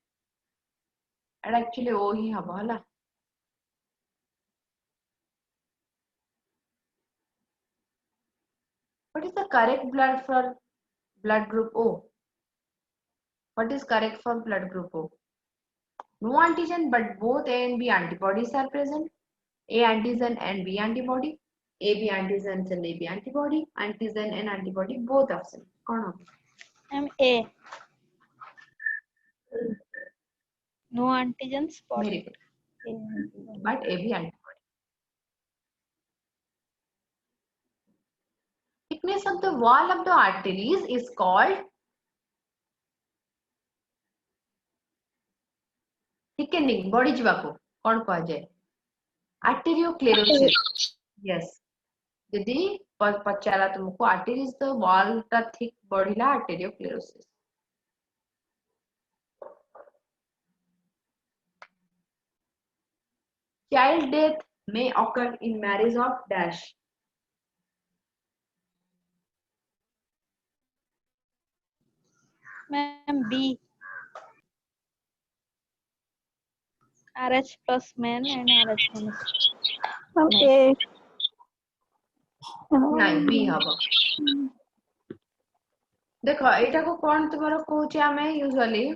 And actually O ही हबो हला. What is the correct blood group O? What is correct for blood group O? No antigen, but both A and B antibodies are present. A antigen and B antibody. AB antigens and AB antibody. Antigen and antibody both option. कौन होगा? I'm A. No antigens, but Very good. A. But AB antibody. Thickness of the wall of the arteries is called thickening. Body जिवाको कौन कहा जाए? Arteriosclerosis. Yes. यदि पचारा तुमको arteries the wall टा thick बढ़िला arteriosclerosis. Child death may occur in marriage of dash. Ma'am, B. RH plus men and RH minus. A. नाइ B हबो. देखो एटा को कौन तुम्हारा कहूचे आमे यूजुअली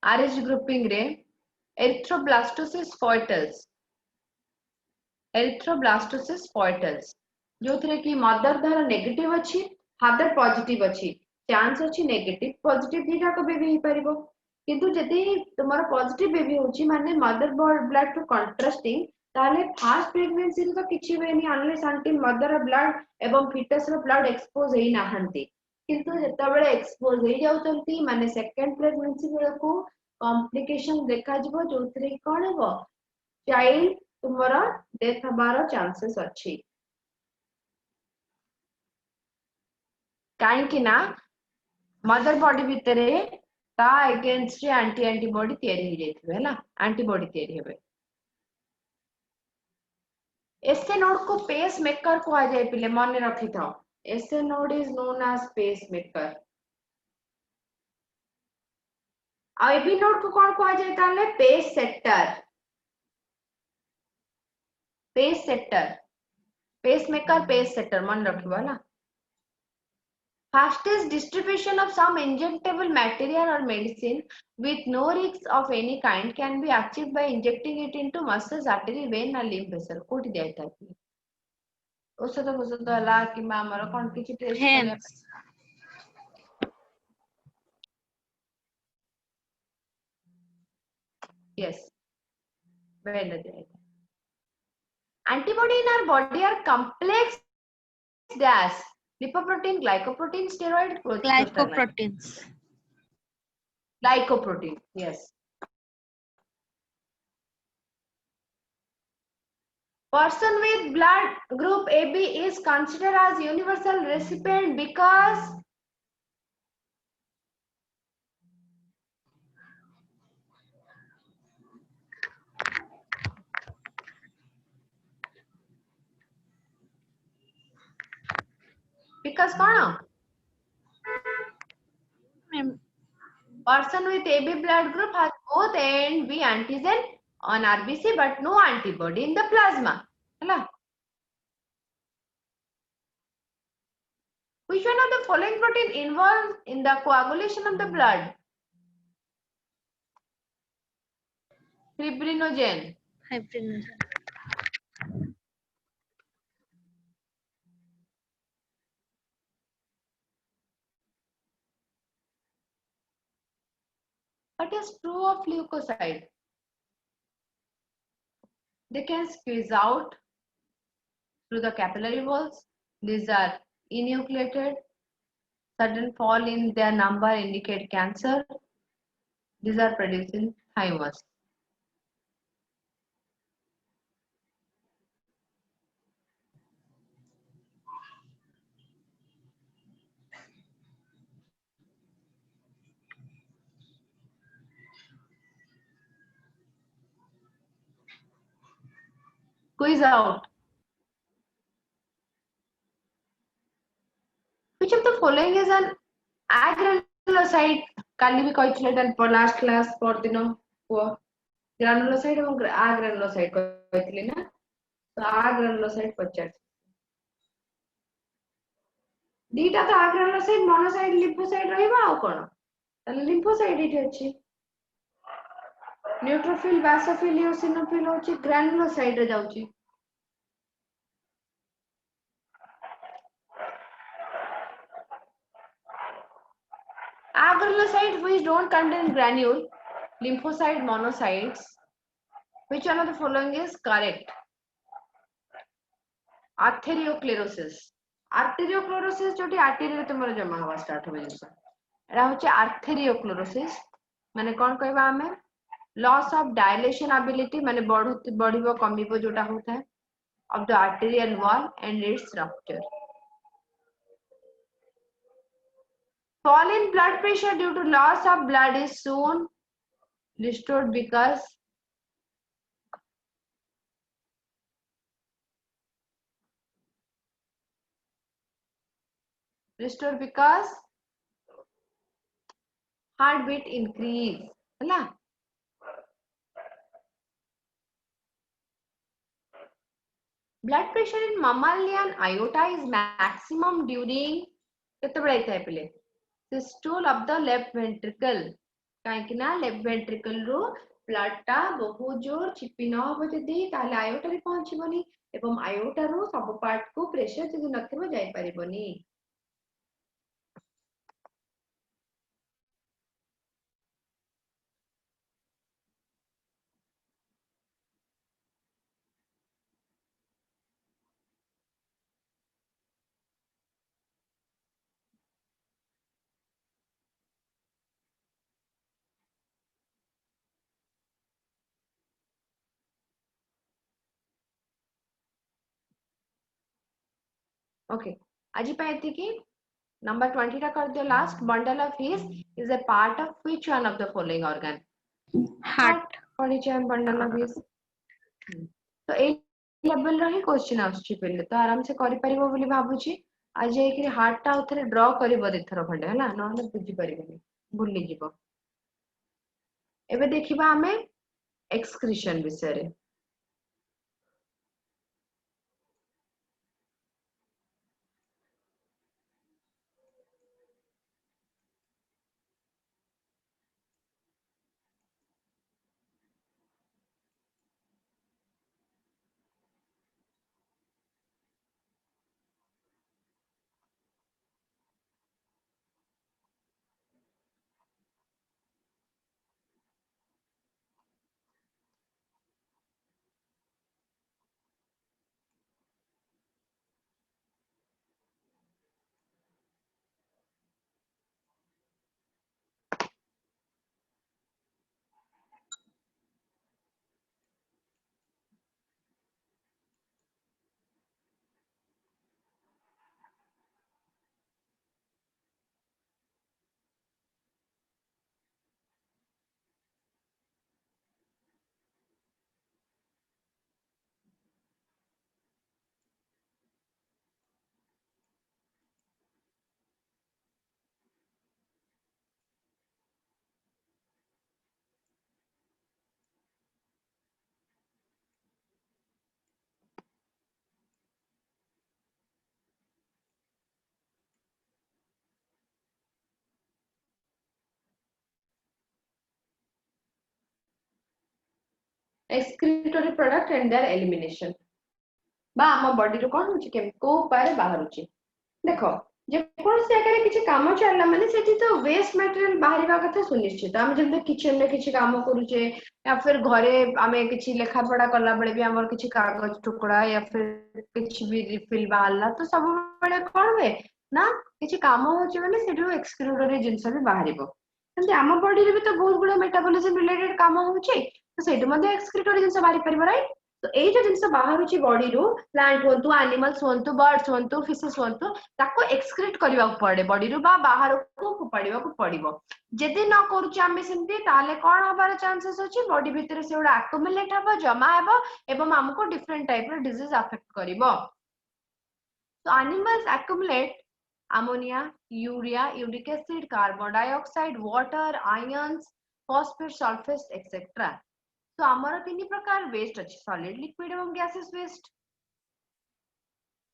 RH grouping रे erythroblastosis foetals. Erythroblastosis foetals जो थरे की मदर धारा नेगेटिव अछि फादर पॉजिटिव अछि चांस अछि नेगेटिव पॉजिटिव दीटा को बेबी ही परिबो किंतु जदि तुम्हारा पॉजिटिव बेबी होची माने मदर ब्लड टू कंट्रास्टिंग ताले फास्ट प्रेगनेंसी रे तो किछि बेनी अनलेस अंटिल मदर ब्लड एवं फिटस रो ब्लड एक्सपोज हेई नाहंती किंतु जेता बेले एक्सपोज हेई जाउतंती माने सेकंड प्रेगनेंसी बेले को कॉम्प्लिकेशन देखा जिवो जोथरे कोन हेबो चाइल्ड तुम्हारा डेथ हबार चांसेस अच्छी कहीं ना मदर बॉडी भितर ता अगेंस्ट एंटीबॉडी तैयारी हो जाइथिबे हैला एंटीबॉडी तैयारी हेबे एसए नोड को पेस मेकर को जाए पिले मन रखी था SA node is known as pacemaker AV node को कौन को जाए ताले pacesetter pacemaker pacesetter मन रखिबो हैला fastest distribution of some injectable material or medicine with no risks of any kind can be achieved by injecting it into muscles, artery, vein or limb vessel. कोठी दिया था कि औषध ला कि मामर कौन किछि टेस्ट करे Hence, yes well दिया antibody in our body are complex dash lipoprotein glycoprotein steroid glycoproteins. glycoprotein yes person with blood group AB is considered as universal recipient because कौन Ma'am, person with AB blood group has both A and B antigen on RBC but no antibody in the plasma हैला which one of the following protein involved in the coagulation of the blood fibrinogen fibrinogen. what is true of leukocyte they can squeeze out through the capillary walls these are enucleated sudden fall in their number indicate cancer. These are produced in thymus. Quiz out. Which of the following is an agranulocyte? काली भी कहथिले एटा last class पर दिन को granulocyte एवं agranulocyte कहथिले ना तो agranulocyte 50 दीटा तो agranulocyte monocyte lymphocyte रहइबा आ कोन ताले lymphocyte एठी अछि न्यूट्रोफिल बासोफिल एसिनोफिल होछि granulocyte रे जाउछि agranulocyte which don't contain granule, lymphocyte monocytes. Which one of the following is correct? Arteriosclerosis. Arteriosclerosis जोटी artery रे तुमर जमा हवा स्टार्ट हो जिंस एरा होचे arteriosclerosis माने कोन कहबा हमें loss of dilation ability माने बढ़िबो कमिबो जोटा होता है of the arterial wall and its rupture. Fall in blood pressure due to loss of blood is soon restored because heartbeat increase है ना blood pressure in mammalian aorta is maximum during केते बड़ा इता है पहले systole of the left ventricle काहे कि ना लेफ्ट वेंट्रिकल रो ब्लड टा बहुत जोर छिपी न हो जदी ताले आयोटा रे पहुंचबनी एवं आयोटा रो सब पार्ट को प्रेशर जदी नथिबो जाई परिबनी ओके आज पाएती कि नंबर 20 टा कर दियो last bundle of his is a part of which one of the following organ Heart. पढ़ी छै बंडल ऑफ his तो ए लेवल रो ही क्वेश्चन आछी पहले तो आराम से करि परिबो बोली भाबुची आज ए कि हार्ट टा उथरे ड्रॉ करिबो देथरो खंडे हला नहले बुझी परिबनी भूली जीवो एबे देखिबा हमें एक्सक्रीशन विषय रे excretory product and their elimination बा हम बॉडी रो कोन होची केम को पारे बाहर होची देखो जे कोन से करे किछि काम चलला माने सेठी तो वेस्ट मटेरियल बाहरिबा कथा सुनिश्चित हम जब किचन में किछि काम करूचे या फिर घरे हमें किछि लेखा पढ़ा करला बळे भी हमर किछि कागज टुकड़ा या फिर किछि भी रिफिल बाहरला तो सब बळे कोन वे ना किसी काम होची माने सेठो एक्सक्रीटोरी जिंस भी बाहरिबो तंते आम बॉडी रे भी तो बहुत गुड मेटाबॉलिज्म रिलेटेड काम होची तो सेठ मध्ये एक्सक्रीटोरी जिंस बाहरि परिबो राइट तो एई जो जिंस बाहरुची बॉडी रो प्लांट होंतु एनिमल्स होंतु बर्ड्स होंतु फिशेस होंतु ताको एक्सक्रीट करबा पड़े बॉडी रो बा बाहर को फोपाड़ीबा को पड़िबो जदि न करूची आमे सेमती ताले कोन हबार चांसेस अछि बॉडी भीतर से उडा एक्युमुलेट हबो जमा हेबो एवं हमको डिफरेंट टाइप रो डिजीज अफेक्ट करिवो so animals accumulate ammonia urea uric acid carbon dioxide water ions phosphate sulfates etc so amara tini prakar waste achi solid liquid एवं gaseous waste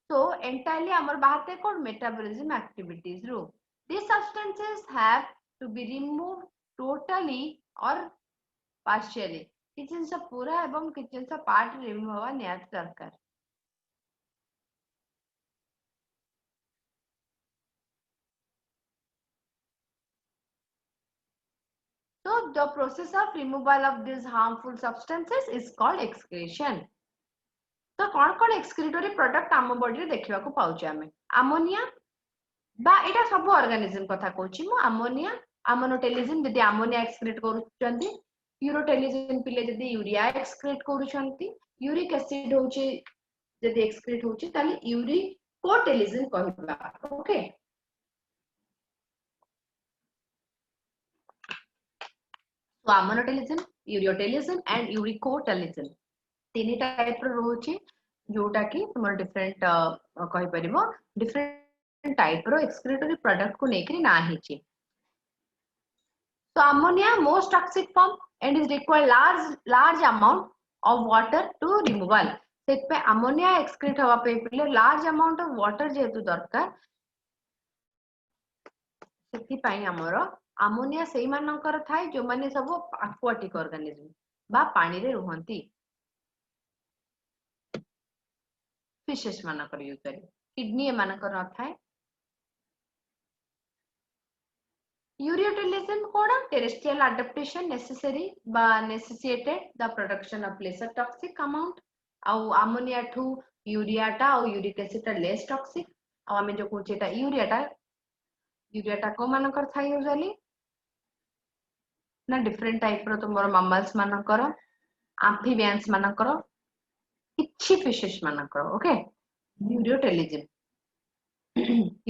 so entirely amar bahate kon metabolism activities ro these substances have to be removed totally or partially किछन सा पूरा एवं किछन सा part remove हवा नियत दरकार So the process of removal of these harmful substances is called excretion. तो कौन excretory product आम बॉडी रे देखिबा को पाउची आमे अमोनिया बा एटा सब ऑर्गेनिज्म कथा कहूची मु अमोनिया अमोनोटेलिजन जदि अमोनिया एक्सक्रीट करूचंती यूरोटेलिजन पिले जदि यूरिया एक्सक्रीट करूचंती यूरिक एसिड होची जदि एक्सक्रीट होची ताले यूरिकोटेलिजन कहबा okay So ammonotelism, ureotelism and uricotelism तीन टाइप रो रोचे जोटा कि तुम डिफरेंट कहि परिबो डिफरेंट टाइप रो एक्सक्रीटरी प्रोडक्ट को नेकरी ना हिची so ammonia most toxic form and is require large amount of water to removal set पे ammonia excrete हवा पे पहिले large amount of water जेतु दरकार सेति पाई हमरो अमोनिया सेही मानकर थाए जो माने सब एक्वाटिक ऑर्गेनिज्म बा पानी रे रहंती फिशेस मानकर यूजली किडनी मानकर न थाए यूरियोटेलिज्म कोडा टेरेस्ट्रियल एडाप्टेशन नेसेसरी बा necessitated the production of lesser toxic amount आउ अमोनिया ठू यूरिया टा और यूरिक एसिड लेस टॉक्सिक आ हमें जो कोचेटा यूरिया टा को मानकर थाए यूजली ना डिफरेंट टाइप रो तुमर मम्मल्स मानकर एम्फिबियंस मानकर किछि फिशेस मानकर okay ureotelism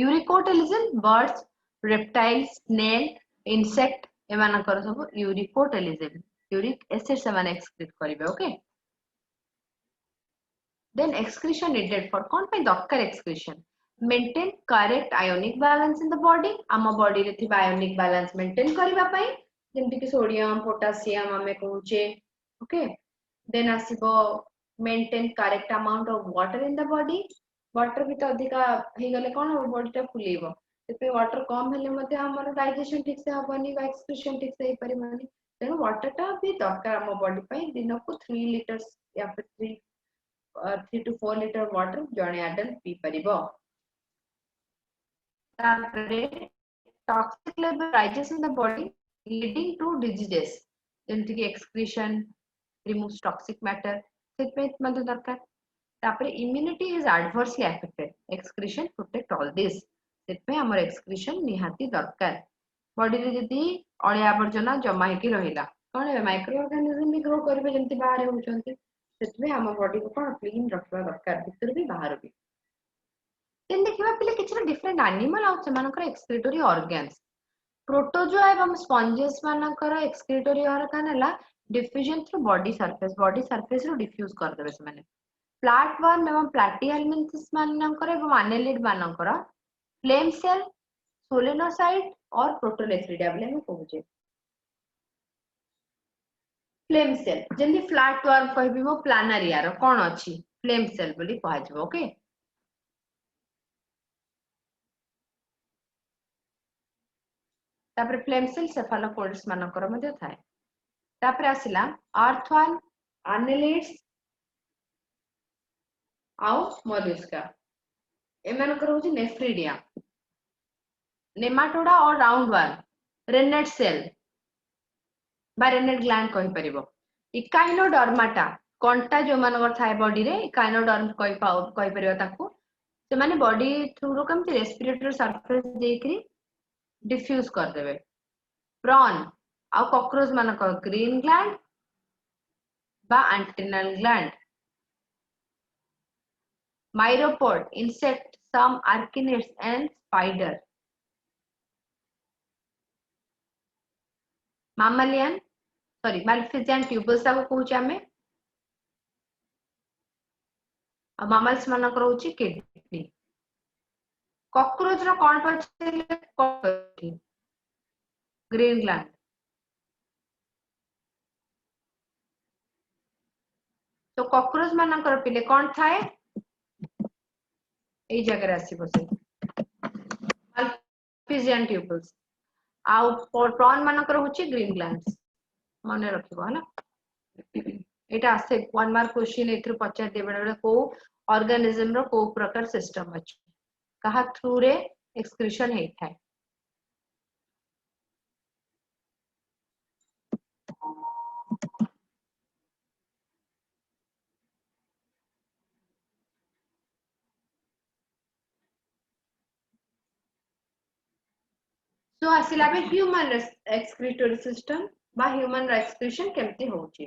uricotelism birds reptiles snail insect ए मानकर सब यूरिकोटेलिज्म यूरिक एसिड से माने एक्सक्रीट करिवे okay then excretion needed for कोन पे दरकार excretion maintain correct ionic balance in the body आम बॉडी रे थिबा आयोनिक बैलेंस मेंटेन करबा पई जेमति कि सोडियम पोटेशियम हमें कहूचे ओके देन आसीबो maintain correct amount of water in the body water भी तो अधिका हे गले कोन बॉडी टा फुलेबो ते वाटर कम हेले मध्ये हमर डाइजेशन ठीक से हबनी बा एक्सक्रीशन ठीक से हे परिमानी तेनो वाटर टा भी दरकार हम बॉडी पई दिन को 3 लीटर्स या फिर 3 to 4 लीटर वाटर जणे एडल्ट पी परिबो तापरे toxic level rises in the body leading to diseases जेमति कि excretion removes toxic matter set मध्ये दरकार तापरे immunity is adversely affected excretion protect all this set पे हमर excretion निहाती दरकार बॉडी रे जदी अळिया आवर्जना जमा हेकी रहिला कोन माइक्रो ऑर्गेनिज्म भी ग्रो करबे जेमति बाहर होचंती सेट पे हमर बॉडी को कोन क्लीन रखबा दरकार भीतर भी बाहर भी देन देखिबा पहिले किछ डिफरेंट एनिमल आउ सेमानकर एक्सक्रीटरी ऑर्गन्स प्रोटोजोआ एवं स्पंजेस मानकर एक्सक्रीटरी ऑर्गन हला डिफ्यूजन थ्रू बॉडी सरफेस रो डिफ्यूज कर देबे से माने फ्लैटवर्म एवं प्लैटिहेल्मिन्थेस मानकर एवं एनेलिड मानकर फ्लेम सेल सोलेनोसाइट और प्रोटोनेथ्रिडिया बोले हम कहूचे फ्लेम सेल जेंदी फ्लैटवर्म कहबी मो प्लानारिया रो कोन अछि फ्लेम सेल बोली कहै छै ओके तापर फ्लेम सेल सेफालोपोड्स मानकर मध्ये थाए तापर आसिला अर्थवर्म एनेलिड्स आउ मोलस्का एमानकर होची नेफ्रिडिया नेमाटोडा और राउंड वर्म रेनेट सेल बा रेनेट ग्लैंड कहि परिबो इकाइनोडर्माटा कंटा जो मानकर थाए बॉडी रे इकाइनोडर्म कहि परिबो ताको से माने बॉडी थ्रू रो केमती रेस्पिरेटरी सरफेस देकरी डिफ्यूज कर देबे प्रॉन आ कॉकरोच मानक ग्रीन ग्लैंड बा antennal gland myropod insect some arachnids and spider mammalian sorry malphizian tubules को कहूचे आमे आ mammals मानक रहउची किडनी कॉकरोच रो कोन पछे ग्रीन ग्लैंड तो कॉकरोच मानक पिले कोन थाए एई जगह आसीबो से malphizian tubules आउ प्रॉन मानक रहउची ग्रीन ग्लैंड्स मने रखिबो हला एटा आसे 1 मार्क क्वेश्चन एथु पचार दे बेले को ऑर्गेनिज्म रो को प्रकार सिस्टम अछि कहा थ्रू रे एक्सक्रीशन हे थाए सो आसिला बे ह्यूमन एक्सक्रीटोरी सिस्टम बा ह्यूमन एक्सक्रीशन केमती होउची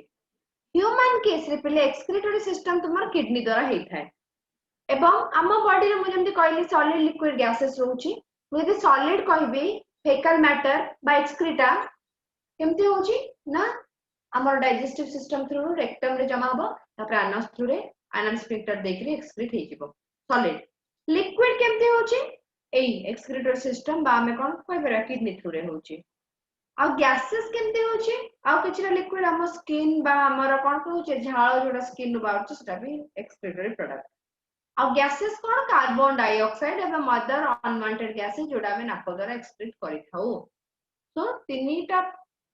ह्यूमन केस रे पहले एक्सक्रीटोरी सिस्टम तुमर किडनी द्वारा हे थाए एवं आम बॉडी रे मु जेमती कहली सॉलिड लिक्विड गैसेस रहउची मु यदि सॉलिड कहबी फेकल मैटर बा एक्सक्रीटा केमती होउची ना हमर डाइजेस्टिव सिस्टम थ्रू रेक्टम रे जमा हबो तापर एनस थ्रू रे एनम स्फिंक्टर देखरी एक्सक्रीट हे जिवो सॉलिड लिक्विड केमती होउची एई एक्सक्रीटोरी सिस्टम बा हमें कोन कहबे किडनी थ्रू रे होउची आ गैसेस केमती होउची आ किछरा लिक्विड हम स्किन बा हमर कोन कहउची झाळ जोडा स्किन नु बाउची सेटा भी एक्सक्रीटोरी प्रोडक्ट आ गैसेस कोन कार्बन डाइऑक्साइड एवं अदर अनवांटेड गैसेस जोडा में नाक द्वारा एक्सक्रीट करि थाउ तो तीनटा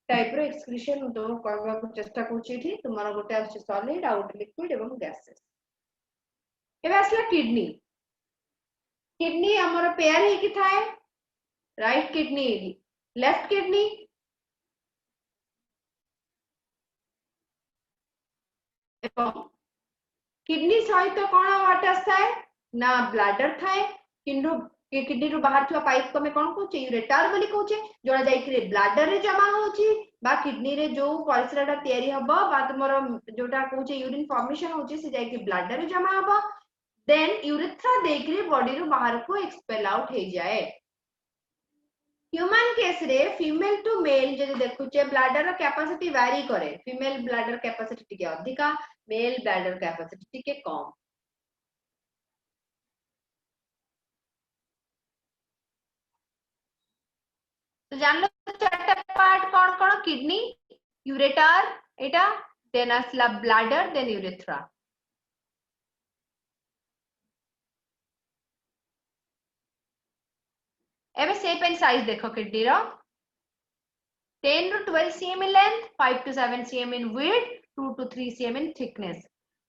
टाइप रो एक्सक्रीशन तो कहबा को चेष्टा करछि थी तुम्हारा गोटे आछे सॉलिड आ गोटे लिक्विड एवं गैसेस एबे आसला किडनी किडनी हमर पेयर हे कि थाए right kidney left kidney kidney सहित कोन वाटर थाए ना ब्लैडर थाए किंतु किडनी रो बाहर थवा पाइप को में कोन कहूचे यूरेटर बोली कहूचे जोड़ा जाई कि ब्लैडर रे जमा होची बा किडनी रे जो परिसराटा तयारी हबो बा तुमरो जोटा कहूचे यूरिन फॉर्मेशन होची से जाई कि ब्लैडर रे जमा हबो देन यूरेथ्रा देखरे बॉडी रो बाहर को एक्सपेल आउट हे जाए ह्यूमन केस रे फीमेल टू मेल जदि देखुचे ब्लैडर रो कैपेसिटी वेरी करे फीमेल ब्लैडर कैपेसिटी टिके अधिका मेल ब्लैडर कैपेसिटी टिके कम तो जान लो चारटा पार्ट कौन कौन किडनी यूरेटर एटा देन आसला ब्लैडर देन यूरेथ्रा एबे शेप एंड साइज देखो kidney row 10 to 12 cm in length 5 to 7 cm in width 2 to 3 cm in thickness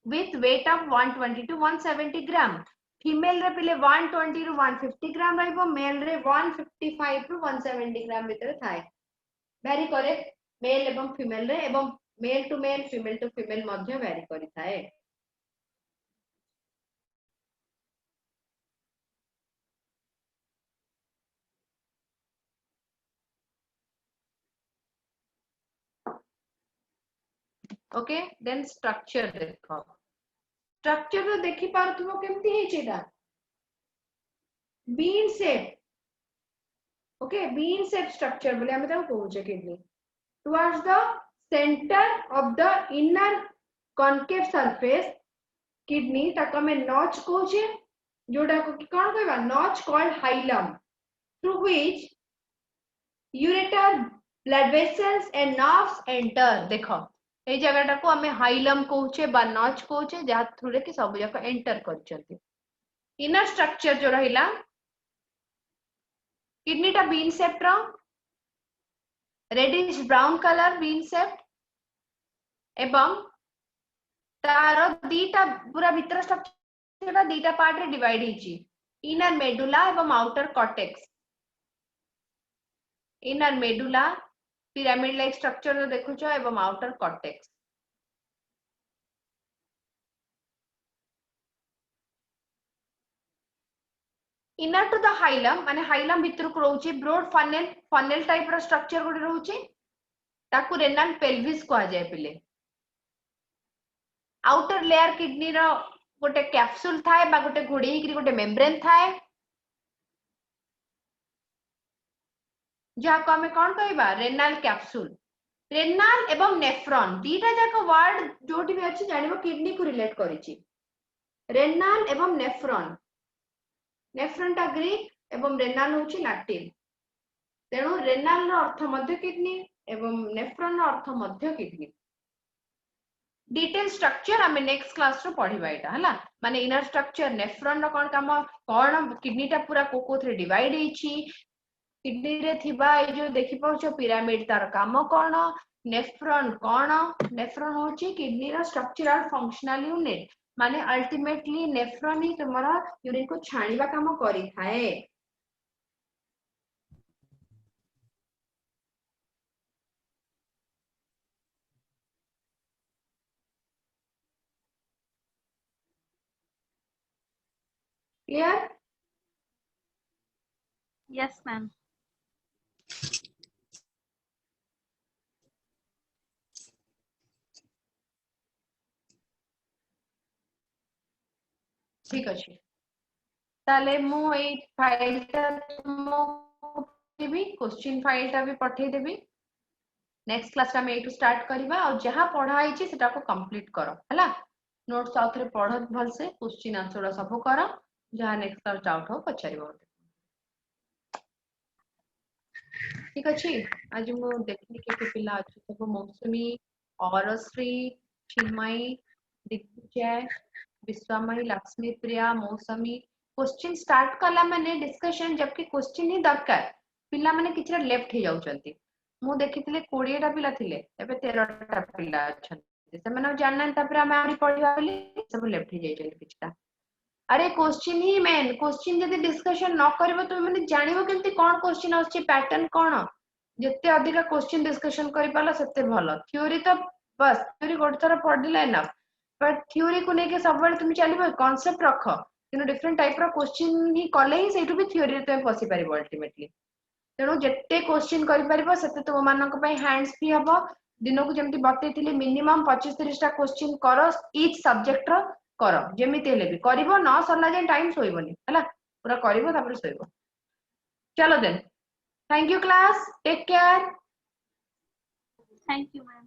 with weight of 120 to 170 gram female रे पहले 120 ରୁ 150 ग्राम रहइबो मेल रे 155 ରୁ 170 ग्राम भीतर थाए वेरी करे मेल एवं फीमेल रे एवं male to male female to female मध्य वेरी करि थाए ओके देन स्ट्रक्चर देखो स्ट्रक्चर तो देखि पारथुबो केमती हे छेदा bean shape okay bean shape structure बोले हम ताको कहूचे kidney towards the centre of the inner concave surface kidney ताको में नॉच कहूचे जोडा को कोन कहबा notch called hilum through which ureter blood vessels and nerves enter देखो ए जगहटा को हमें हाइलम कहूचे बा नॉच कहूचे जहा थ्रू रे कि सब जाक एंटर करचंती इनर स्ट्रक्चर जो रहिला किडनी टा बीन शेप रो reddish brown colour bean shape एवं तारो दीटा पूरा भीतर स्ट्रक्चर दीटा पार्ट रे डिवाइड हिची इनर मेडुला एवं outer cortex inner medulla pyramid like structure देखुछो एवं outer cortex inner to the hilum माने हाइलम भीतर को रहउची ब्रॉड फनेल टाइप रो स्ट्रक्चर गोटे रहउची ताकू रेनाल पेल्विस कहा जाय पिले। आउटर लेयर किडनी रो गोटे कैप्सूल थाए बा गोटे घोड़ी कि गोटे मेम्ब्रेन थाए जहाँ को हमें कौन कहबा रेनाल कैप्सूल। रेनाल एवं नेफ्रॉन दीटा जाक वर्ड जोटी भी अछि जानिबो किडनी को रिलेट करिछि। रेनाल एवं नेफ्रॉन नेफ्रॉन टा ग्रीक एवं रेनाल होछि लैटिन तेणु रेनाल रो अर्थ मध्य किडनी एवं नेफ्रॉन रो अर्थ मध्य किडनी। डिटेल स्ट्रक्चर हमें नेक्स्ट क्लास रो पढिबा एटा हला माने इनर स्ट्रक्चर नेफ्रॉन रो कोन काम कोन किडनी टा पूरा कोथरे डिवाइड हेछि किडनी रे थिबा ए जो देखि पाउछो पिरामिड तार काम कोन नेफ्रॉन होछि किडनी रो स्ट्रक्चरल फंक्शनल यूनिट माने अल्टीमेटली नेफ्रॉन ही तुम्हारा यूरिन को छाणीबा काम करि थाए। क्लियर? Yes, ma'am. ठीक अछि ताले मु ए फाइल टा तुमको देबी क्वेश्चन फाइल टा भी पठे देबी नेक्स्ट क्लास में एटू स्टार्ट करबा और जहां पढ़ाई छी सेटा को कंप्लीट करो हला नोट्स आउथरे पढ़ भल से क्वेश्चन आंसर सब करो जहां नेक्स्ट क्लास डाउट हो पछारिबो। ठीक अछि आज मु देखली के पिला अछि सब मौसमी औरश्री चिन्मयी दिग्विजय विश्वमयी लक्ष्मी प्रिया मौसमी क्वेश्चन स्टार्ट कला माने डिस्कशन जबकि क्वेश्चन ही दरकार पिला माने किछरा लेफ्ट हे जाउचंती मु देखितले 20 टा पिला थिले एबे 13 टा पिला अछंती से माने जानना तापर हम आरी पढिबा बोली सब लेफ्ट हे जाइछन किछटा। अरे क्वेश्चन ही मेन क्वेश्चन जदी डिस्कशन न करबो तो माने जानिबो केमती कोन क्वेश्चन आछी पैटर्न कोन जत्ते अधिक क्वेश्चन डिस्कशन करि पाला सेते भलो थ्योरी तो बस थ्योरी गोटे थरा पढिला एनफ बट थ्योरी को लेके सब बेले तुम चलिबो कांसेप्ट रखो किनु डिफरेंट टाइप रो क्वेश्चन ही कले ही सेटु भी थ्योरी रे तुम पसी परिबो अल्टीमेटली तेणु जत्ते क्वेश्चन करि परिबो सेते तुम मानक पई हैंड्स फ्री हबो दिन को जेमती बतेइथिले मिनिमम 25-30 टा क्वेश्चन करो ईच सब्जेक्ट रो करो जेमिति हेले भी करिवो न सरला जे टाइम सोइबोनी हला पूरा करिवो तापर सोइबो। चलो then thank you class take care. Thank you, ma'am.